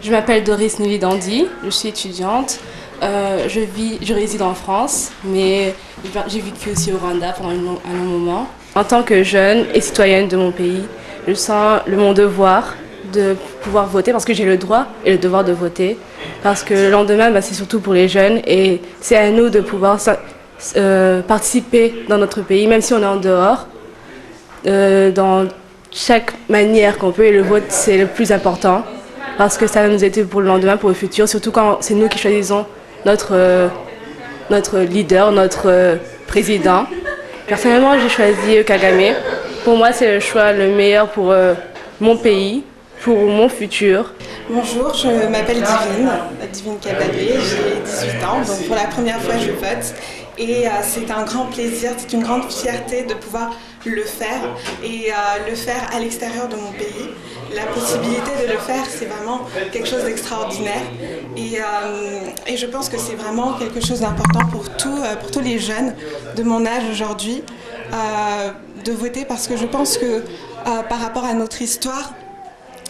Je m'appelle Doris Nividandi, je suis étudiante. Je réside en France, mais j'ai vécu aussi au Rwanda pendant un long moment. En tant que jeune et citoyenne de mon pays, je sens mon devoir de pouvoir voter parce que j'ai le droit et le devoir de voter. Parce que le lendemain, c'est surtout pour les jeunes et c'est à nous de pouvoir participer dans notre pays, même si on est en dehors, dans chaque manière qu'on peut. Et le vote, c'est le plus important parce que ça va nous aider pour le lendemain, pour le futur, surtout quand c'est nous qui choisissons notre leader, notre président. Personnellement, j'ai choisi Kagame. Pour moi, c'est le choix le meilleur pour mon pays, pour mon futur. Bonjour, je m'appelle Divine Kababé, j'ai 18 ans, donc pour la première fois je vote et c'est un grand plaisir, c'est une grande fierté de pouvoir le faire et le faire à l'extérieur de mon pays. La possibilité de le faire, c'est vraiment quelque chose d'extraordinaire et je pense que c'est vraiment quelque chose d'important pour tous les jeunes de mon âge aujourd'hui de voter parce que je pense que par rapport à notre histoire,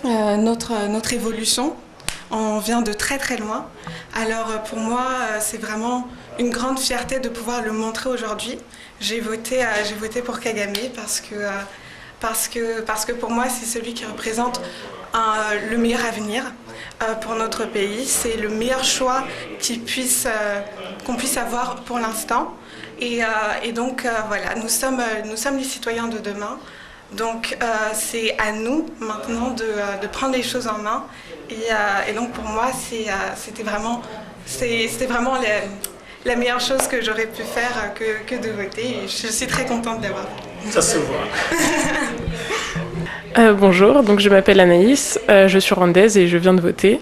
notre évolution, on vient de très très loin. Alors pour moi, c'est vraiment une grande fierté de pouvoir le montrer aujourd'hui. J'ai voté pour Kagame parce que pour moi, c'est celui qui représente le meilleur avenir pour notre pays. C'est le meilleur choix qu'on puisse avoir pour l'instant. Et donc voilà, nous sommes les citoyens de demain. Donc c'est à nous maintenant de prendre les choses en main et donc pour moi c'était vraiment la meilleure chose que j'aurais pu faire que de voter et je suis très contente d'avoir fait. Ça se voit. Bonjour, donc je m'appelle Anaïs, je suis rwandaise et je viens de voter.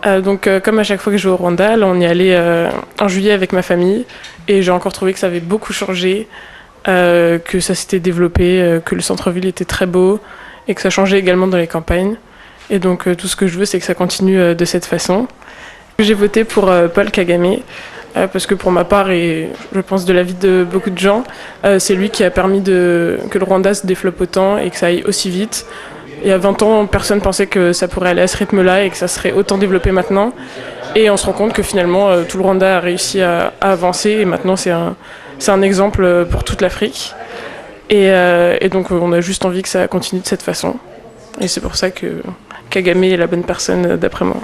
Comme à chaque fois que je vais au Rwanda, là on y allait en juillet avec ma famille et j'ai encore trouvé que ça avait beaucoup changé. Que ça s'était développé, que le centre-ville était très beau et que ça changeait également dans les campagnes. Et donc tout ce que je veux, c'est que ça continue de cette façon. J'ai voté pour Paul Kagame parce que pour ma part, et je pense de l'avis de beaucoup de gens, c'est lui qui a permis que le Rwanda se développe autant et que ça aille aussi vite. Il y a 20 ans, personne pensait que ça pourrait aller à ce rythme-là et que ça serait autant développé maintenant. Et on se rend compte que finalement, tout le Rwanda a réussi à avancer et maintenant c'est un exemple pour toute l'Afrique. Et donc on a juste envie que ça continue de cette façon. Et c'est pour ça que Kagame est la bonne personne d'après moi.